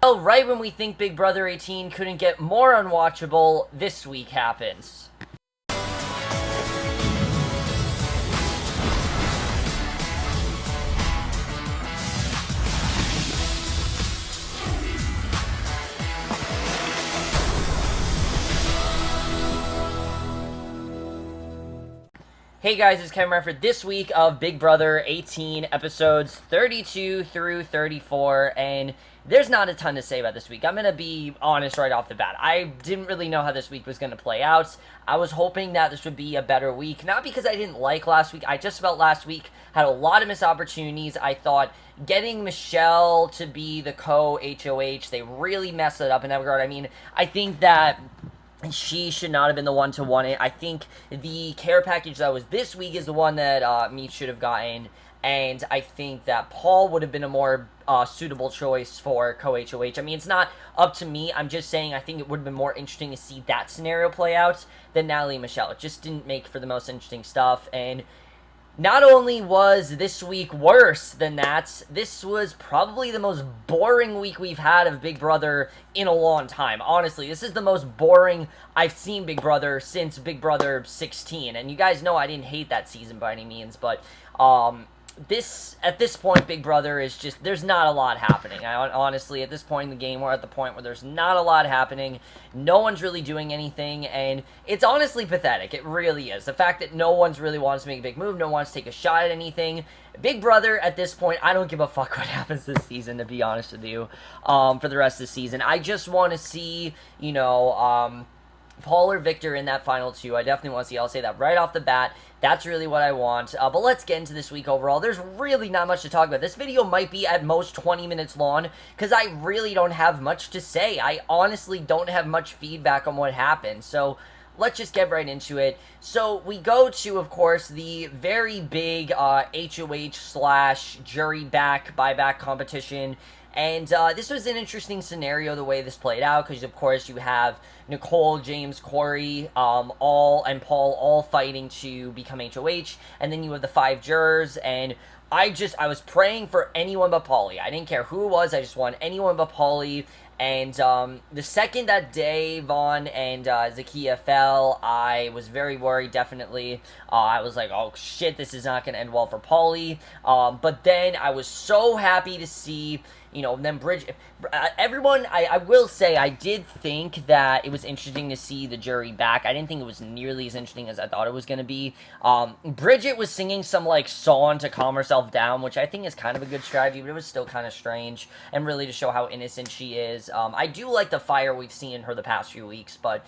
Well, right when we think Big Brother 18 couldn't get more unwatchable, this week happens. Hey guys, it's Kevin for this week of Big Brother 18, episodes 32 through 34, and there's not a ton to say about this week. I'm going to be honest right off the bat. I didn't really know how this week was going to play out. I was hoping that this would be a better week, not because I didn't like last week. I just felt last week had a lot of missed opportunities. I thought getting Michelle to be the co-HOH, they really messed it up in that regard. I mean, I think that she should not have been the one to win it. I think the care package that was this week is the one that Meech should have gotten, and I think that Paul would have been a more suitable choice for co-HOH. I mean, it's not up to me. I'm just saying I think it would have been more interesting to see that scenario play out than Natalie and Michelle. It just didn't make for the most interesting stuff, and not only was this week worse than that, this was probably the most boring week we've had of Big Brother in a long time. Honestly, this is the most boring I've seen Big Brother since Big Brother 16. And you guys know I didn't hate that season by any means, but at this point, Big Brother is just, there's not a lot happening. Honestly, at this point in the game, we're at the point where there's not a lot happening. No one's really doing anything, and it's honestly pathetic. It really is. The fact that no one's really wants to make a big move, no one wants to take a shot at anything. Big Brother, at this point, I don't give a fuck what happens this season, to be honest with you, for the rest of the season. I just want to see, Paul or Victor in that final two. I definitely want to see. I'll say that right off the bat. That's really what I want. But let's get into this week overall. There's really not much to talk about. This video might be at most 20 minutes long because I really don't have much to say. I honestly don't have much feedback on what happened. So let's just get right into it. So we go to, of course, the very big HOH/jury buyback competition. And this was an interesting scenario, the way this played out, because, of course, you have Nicole, James, Corey, and Paul all fighting to become HOH, and then you have the 5 jurors, and I was praying for anyone but Paulie. I didn't care who it was, I just wanted anyone but Paulie. And the second that Vaughn and Zakia fell, I was very worried, definitely. I was like, oh shit, this is not going to end well for Paulie. But then I was so happy to see, then everyone, I will say, I did think that it was interesting to see the jury back. I didn't think it was nearly as interesting as I thought it was going to be. Bridget was singing some, song to calm herself down, which I think is kind of a good strategy, but it was still kind of strange, and really to show how innocent she is. I do like the fire we've seen in her the past few weeks, but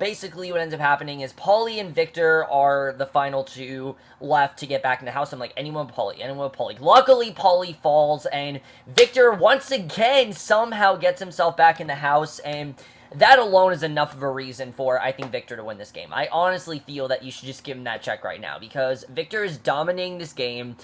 basically what ends up happening is Paulie and Victor are the final two left to get back in the house. I'm like, anyone but Paulie. Luckily, Paulie falls, and Victor once again somehow gets himself back in the house, and that alone is enough of a reason for, I think, Victor to win this game. I honestly feel that you should just give him that check right now, because Victor is dominating this game.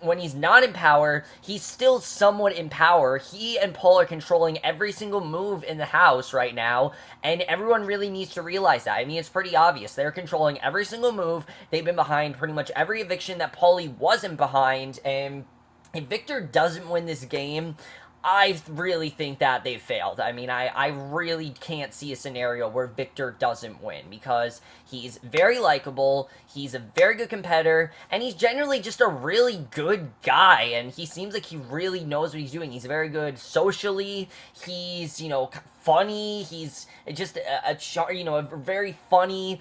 When he's not in power, he's still somewhat in power. He and Paul are controlling every single move in the house right now, and everyone really needs to realize that. I mean, it's pretty obvious. They're controlling every single move. They've been behind pretty much every eviction that Paulie wasn't behind, and if Victor doesn't win this game, I really think that they've failed. I mean, I really can't see a scenario where Victor doesn't win, because he's very likable, he's a very good competitor, and he's generally just a really good guy, and he seems like he really knows what he's doing. He's very good socially, he's, funny, he's just a very fun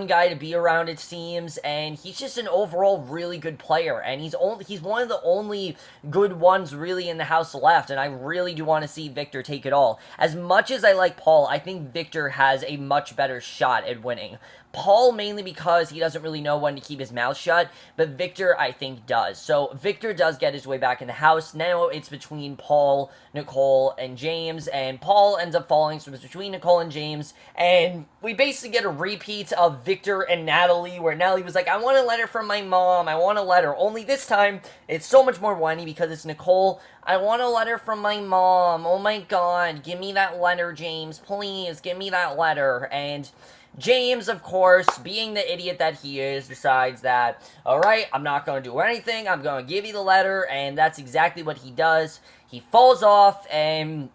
guy to be around, it seems, and he's just an overall really good player, and he's one of the only good ones really in the house left, and I really do want to see Victor take it all. As much as I like Paul, I think Victor has a much better shot at winning. Paul mainly because he doesn't really know when to keep his mouth shut, but Victor, I think, does. So Victor does get his way back in the house. Now it's between Paul, Nicole, and James, and Paul ends up falling, so it's between Nicole and James, and we basically get a repeat of Victor and Natalie, where Natalie was like, I want a letter from my mom, I want a letter, only this time, it's so much more whiny because it's Nicole. I want a letter from my mom, oh my god, give me that letter, James, please, give me that letter, and James, of course, being the idiot that he is, decides that, alright, I'm not going to do anything, I'm going to give you the letter, and that's exactly what he does. He falls off, and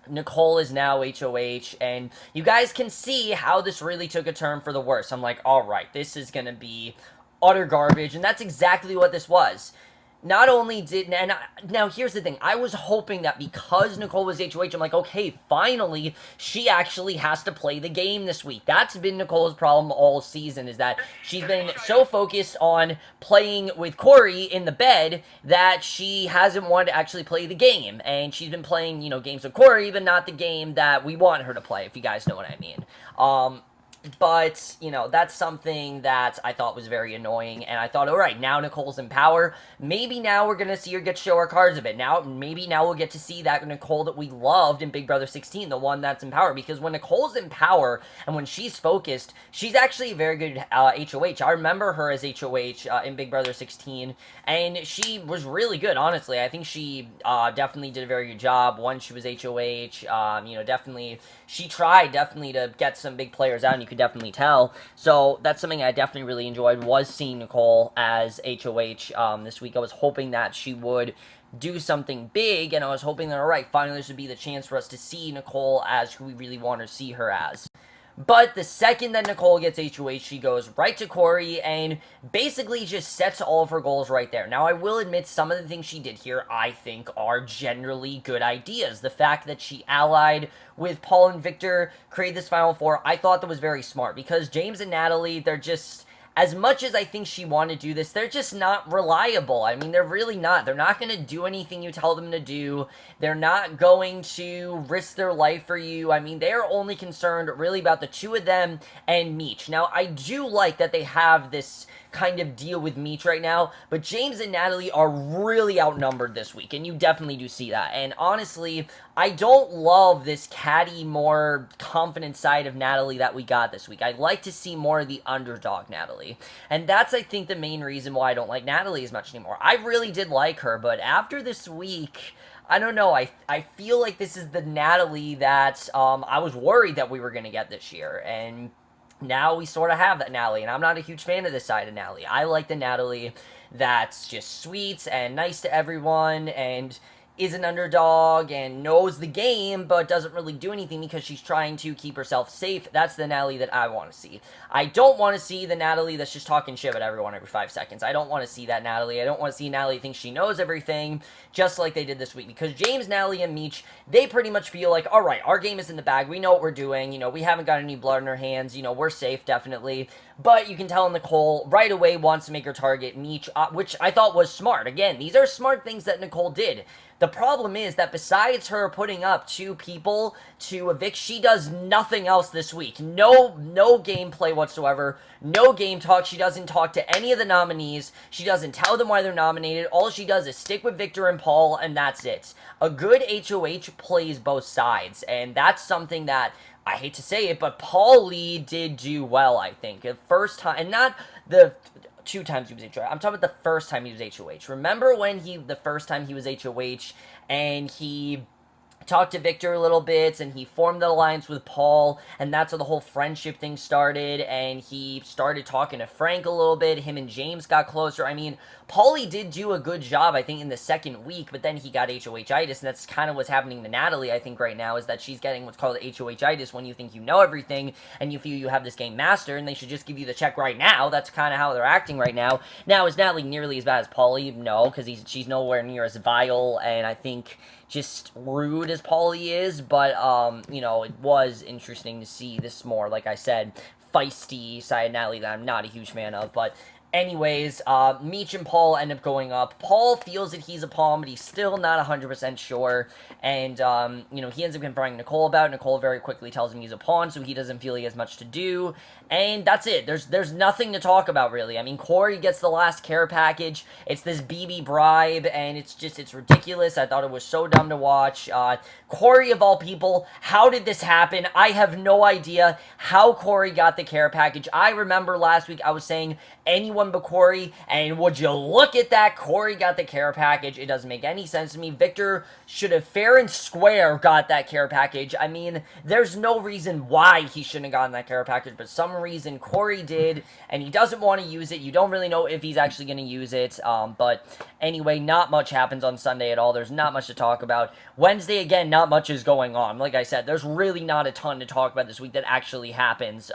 Nicole is now HOH, and you guys can see how this really took a turn for the worse. I'm like, all right, this is going to be utter garbage, and that's exactly what this was. Not only did, and now here's the thing, I was hoping that because Nicole was HOH, I'm like, okay, finally, she actually has to play the game this week. That's been Nicole's problem all season, is that she's been so focused on playing with Corey in the bed that she hasn't wanted to actually play the game, and she's been playing, games with Corey, but not the game that we want her to play, if you guys know what I mean. But, that's something that I thought was very annoying, and I thought, all right, now Nicole's in power. Maybe now we're going to see her get to show her cards a bit. Maybe now we'll get to see that Nicole that we loved in Big Brother 16, the one that's in power. Because when Nicole's in power, and when she's focused, she's actually a very good HOH. I remember her as HOH in Big Brother 16, and she was really good, honestly. I think she definitely did a very good job once she was HOH. Definitely, she tried definitely to get some big players out, and you could definitely tell. So that's something I definitely really enjoyed, was seeing Nicole as HOH this week. I was hoping that she would do something big, and I was hoping that, all right, finally this would be the chance for us to see Nicole as who we really want to see her as. But the second that Nicole gets HOH, she goes right to Corey and basically just sets all of her goals right there. Now, I will admit some of the things she did here, I think, are generally good ideas. The fact that she allied with Paul and Victor, created this Final Four, I thought that was very smart. Because James and Natalie, they're just, as much as I think she wanted to do this, they're just not reliable. I mean, they're really not. They're not going to do anything you tell them to do. They're not going to risk their life for you. I mean, they're only concerned really about the two of them and Meech. Now, I do like that they have this kind of deal with Meech right now, but James and Natalie are really outnumbered this week, and you definitely do see that. And honestly, I don't love this catty, more confident side of Natalie that we got this week. I'd like to see more of the underdog Natalie, and that's, I think, the main reason why I don't like Natalie as much anymore. I really did like her, but after this week, I don't know, I feel like this is the Natalie that I was worried that we were going to get this year, and now we sort of have that Natalie, and I'm not a huge fan of this side of Natalie. I like the Natalie that's just sweet and nice to everyone, and is an underdog and knows the game but doesn't really do anything because she's trying to keep herself safe. That's the Natalie that I want to see. I don't want to see the Natalie that's just talking shit at everyone every 5 seconds. I don't want to see that Natalie. I don't want to see Natalie think she knows everything, just like they did this week. Because James, Natalie, and Meech, they pretty much feel like, all right, our game is in the bag. We know what we're doing. We haven't got any blood in our hands. We're safe, definitely. But you can tell Nicole right away wants to make her target Meech, which I thought was smart. Again, these are smart things that Nicole did. The problem is that besides her putting up 2 people to evict, she does nothing else this week. No gameplay whatsoever. No game talk. She doesn't talk to any of the nominees. She doesn't tell them why they're nominated. All she does is stick with Victor and Paul, and that's it. A good HOH plays both sides, and that's something that, I hate to say it, but Paul Lee did do well, I think. The first time, and not the 2 times he was HOH. I'm talking about the first time he was HOH. Remember when the first time he was HOH, and he talked to Victor a little bit, and he formed the alliance with Paul, and that's how the whole friendship thing started, and he started talking to Frank a little bit. Him and James got closer. I mean, Paulie did do a good job, I think, in the second week, but then he got HOH-itis, and that's kind of what's happening to Natalie, I think, right now, is that she's getting what's called HOH-itis when you think you know everything, and you feel you have this game mastered, and they should just give you the check right now. That's kind of how they're acting right now. Now, is Natalie nearly as bad as Paulie? No, because she's nowhere near as vile, and I think just rude as Paulie is, but, it was interesting to see this more, like I said, feisty side of Natalie that I'm not a huge fan of, but anyways, Meech and Paul end up going up. Paul feels that he's a pawn, but he's still not 100% sure, and, he ends up confronting Nicole about it. Nicole very quickly tells him he's a pawn, so he doesn't feel he has much to do, and that's it. There's nothing to talk about, really. I mean, Corey gets the last care package. It's this BB bribe, and it's ridiculous. I thought it was so dumb to watch. Corey, of all people, how did this happen? I have no idea how Corey got the care package. I remember last week I was saying anyone everyone but Corey, and would you look at that, Corey got the care package. It doesn't make any sense to me. Victor should have fair and square got that care package. I mean, there's no reason why he shouldn't have gotten that care package, but some reason Corey did, and he doesn't want to use it. You don't really know if he's actually going to use it, but anyway, not much happens on Sunday at all. There's not much to talk about. Wednesday, again, not much is going on. Like I said, there's really not a ton to talk about this week that actually happens.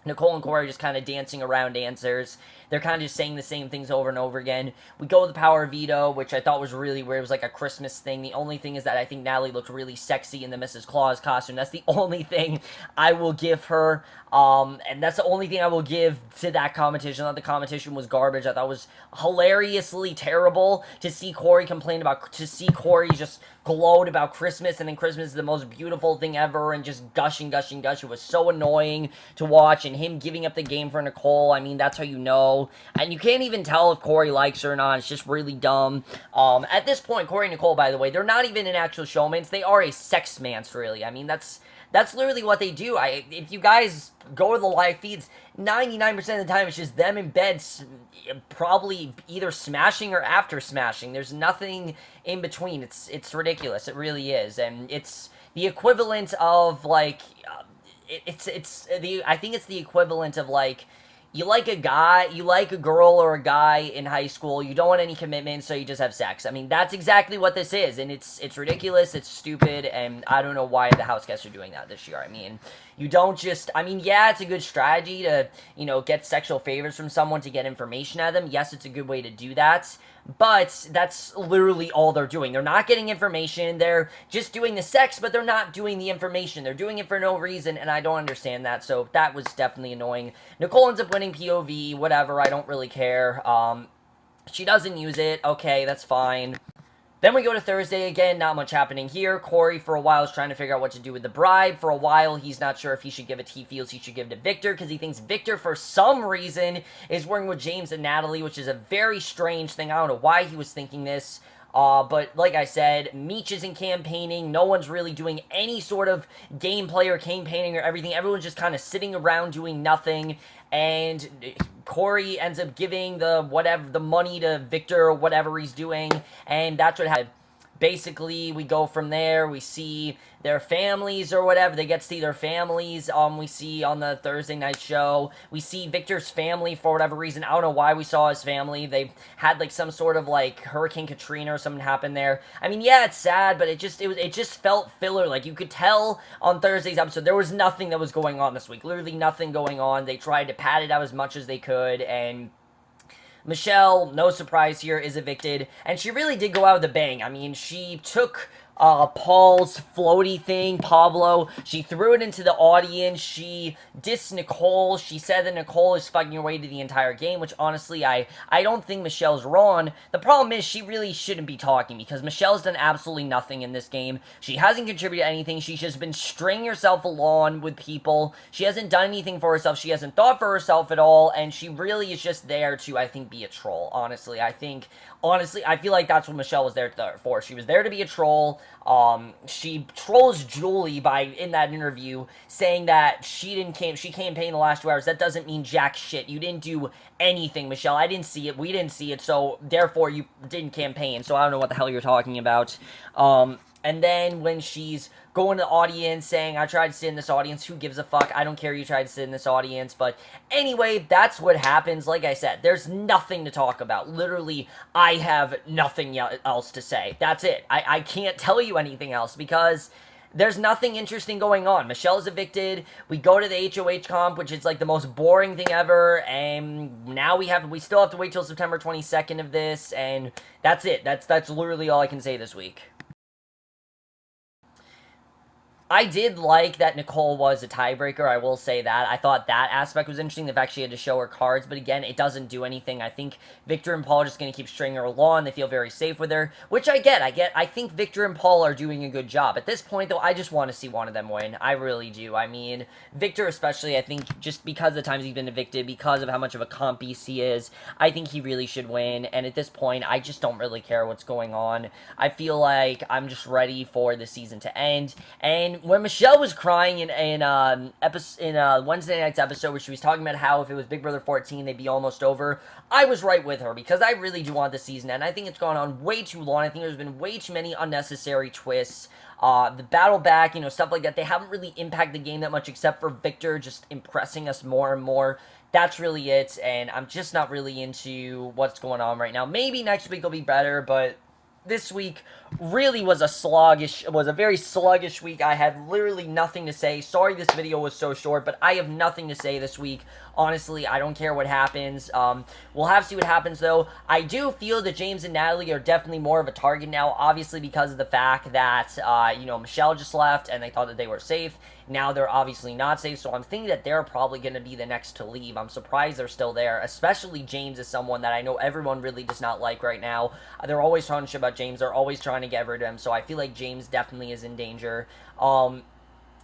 Nicole and Corey just kind of dancing around answers. They're kind of just saying the same things over and over again. We go with the power veto, which I thought was really weird. It was like a Christmas thing. The only thing is that I think Natalie looked really sexy in the Mrs. Claus costume. That's the only thing I will give her. And that's the only thing I will give to that competition. I thought the competition was garbage. I thought it was hilariously terrible to see Corey complain about, to see Corey just gloat about Christmas, and then Christmas is the most beautiful thing ever, and just gushing. It was so annoying to watch, and him giving up the game for Nicole, I mean, that's how you know. And you can't even tell if Corey likes her or not. It's just really dumb. At this point, Corey and Nicole, by the way, they're not even an actual showmance. They are a sex mance, really. I mean, that's literally what they do. If you guys go to the live feeds, 99% of the time it's just them in bed, probably either smashing or after smashing. There's nothing in between. It's ridiculous. It really is, and it's the equivalent of like, I think it's the equivalent of like, you like a girl or a guy in high school, you don't want any commitment, so you just have sex. I mean, that's exactly what this is, and it's ridiculous, it's stupid, and I don't know why the house guests are doing that this year. I mean, you don't just, I mean, yeah, it's a good strategy to, you know, get sexual favors from someone to get information out of them. Yes, it's a good way to do that, but that's literally all they're doing. They're not getting information, they're just doing the sex, but they're not doing the information. They're doing it for no reason, and I don't understand that, so that was definitely annoying. Nicole ends up winning POV, whatever, I don't really care. She doesn't use it, okay, that's fine. Then we go to Thursday again, not much happening here. Corey, for a while, is trying to figure out what to do with the bribe. For a while, he's not sure if he should give it, he feels he should give it to Victor, because he thinks Victor, for some reason, is working with James and Natalie, which is a very strange thing. I don't know why he was thinking this. But like I said, Meech isn't campaigning. No one's really doing any sort of gameplay or campaigning or everything. Everyone's just kind of sitting around doing nothing. And Corey ends up giving the money to Victor or whatever he's doing. And that's what happened. Basically, we go from there, we see their families or whatever, they get to see their families, we see on the Thursday night show, we see Victor's family for whatever reason. I don't know why we saw his family. They had like some sort of like Hurricane Katrina or something happen there. I mean, yeah, it's sad, but it just felt filler. Like, you could tell on Thursday's episode, there was nothing that was going on this week, literally nothing going on. They tried to pad it out as much as they could, and Michelle, no surprise here, is evicted, and she really did go out with a bang. I mean, she took Paul's floaty thing, Pablo, she threw it into the audience, she dissed Nicole, she said that Nicole is fucking her way to the entire game, which honestly, I don't think Michelle's wrong. The problem is, she really shouldn't be talking, because Michelle's done absolutely nothing in this game. She hasn't contributed anything, she's just been stringing herself along with people, she hasn't done anything for herself, she hasn't thought for herself at all, and she really is just there to, I think, be a troll, honestly. I feel like that's what Michelle was there for. She was there to be a troll. She trolls Julie in that interview, saying that she campaigned the last 2 hours. That doesn't mean jack shit. You didn't do anything, Michelle. I didn't see it. We didn't see it, so therefore you didn't campaign. So I don't know what the hell you're talking about. And then when she's going to the audience saying, I tried to sit in this audience, who gives a fuck? I don't care you tried to sit in this audience. But anyway, that's what happens. Like I said, there's nothing to talk about. Literally, I have nothing else to say. That's it. I can't tell you anything else because there's nothing interesting going on. Michelle's evicted. We go to the HOH comp, which is like the most boring thing ever. And now we still have to wait till September 22nd of this. And that's it. That's literally all I can say this week. I did like that Nicole was a tiebreaker, I will say that. I thought that aspect was interesting, the fact she had to show her cards, but again, it doesn't do anything. I think Victor and Paul are just going to keep stringing her along, they feel very safe with her, which I get. I think Victor and Paul are doing a good job. At this point, though, I just want to see one of them win. I really do. I mean, Victor especially, I think, just because of the times he's been evicted, because of how much of a comp beast he is, I think he really should win, and at this point, I just don't really care what's going on. I feel like I'm just ready for the season to end, and And when Michelle was crying in Wednesday night's episode, where she was talking about how if it was Big Brother 14, they'd be almost over, I was right with her, because I really do want the season to end. I think it's gone on way too long. I think there's been way too many unnecessary twists. The battle back, stuff like that, they haven't really impacted the game that much, except for Victor just impressing us more and more. That's really it, and I'm just not really into what's going on right now. Maybe next week will be better, but this week really was a very sluggish week. I had literally nothing to say. Sorry this video was so short, but I have nothing to say this week. Honestly, I don't care what happens. We'll have to see what happens, though. I do feel that James and Natalie are definitely more of a target now, obviously because of the fact that, Michelle just left, and they thought that they were safe. Now they're obviously not safe, so I'm thinking that they're probably going to be the next to leave. I'm surprised they're still there, especially James is someone that I know everyone really does not like right now. They're always talking shit about James. They're always trying to get rid of him, so I feel like James definitely is in danger.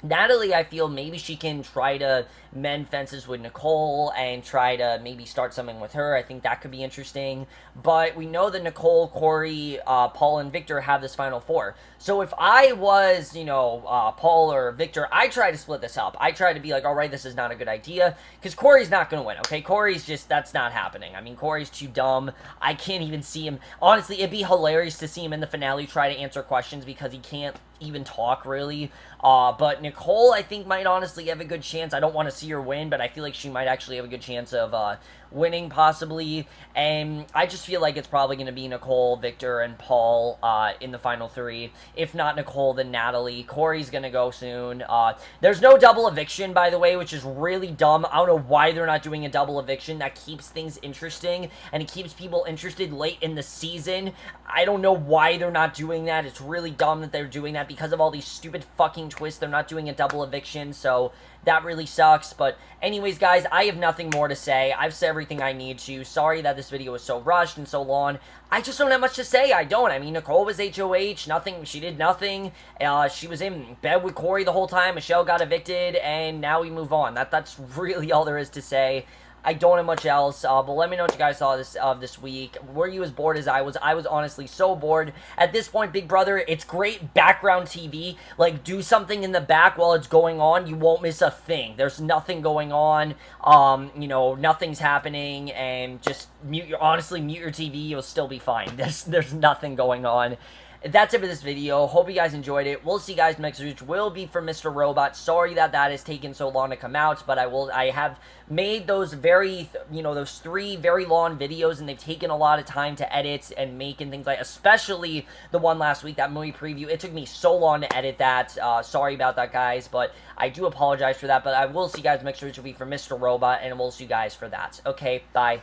Natalie, I feel maybe she can try to mend fences with Nicole and try to maybe start something with her. I think that could be interesting. But we know that Nicole, Corey, Paul, and Victor have this Final Four. So if I was, Paul or Victor, I try to split this up. I try to be like, all right, this is not a good idea. Because Corey's not going to win, okay? Corey's just, that's not happening. I mean, Corey's too dumb. I can't even see him. Honestly, it'd be hilarious to see him in the finale try to answer questions because he can't even talk, really. But Nicole, I think, might honestly have a good chance. I don't want to see her win, but I feel like she might actually have a good chance of winning, possibly. And I just feel like it's probably going to be Nicole, Victor, and Paul in the final three. If not Nicole, then Natalie. Corey's going to go soon. There's no double eviction, by the way, which is really dumb. I don't know why they're not doing a double eviction. That keeps things interesting, and it keeps people interested late in the season. I don't know why they're not doing that. It's really dumb that they're doing that because of all these stupid fucking twists. They're not doing a double eviction, so that really sucks. But anyways, guys, I have nothing more to say. I've said everything I need to. Sorry that this video was so rushed and so long. I just don't have much to say. I don't. I mean, Nicole was HOH. Nothing. She did nothing. She was in bed with Corey the whole time. Michelle got evicted, and now we move on. That's really all there is to say. I don't have much else, but let me know what you guys saw this week. Were you as bored as I was? I was honestly so bored. At this point, Big Brother, it's great background TV. Like, do something in the back while it's going on. You won't miss a thing. There's nothing going on. Nothing's happening, and just mute your TV. You'll still be fine. There's nothing going on. That's it for this video. Hope you guys enjoyed it. We'll see you guys next week, which will be for Mr. Robot. Sorry that has taken so long to come out, but I have made those those 3 very long videos, and they've taken a lot of time to edit and make and things like, especially the one last week, that movie preview. It took me so long to edit that. Sorry about that, guys, but I do apologize for that. But I will see you guys next week, which will be for Mr. Robot, and we'll see you guys for that. Okay, bye.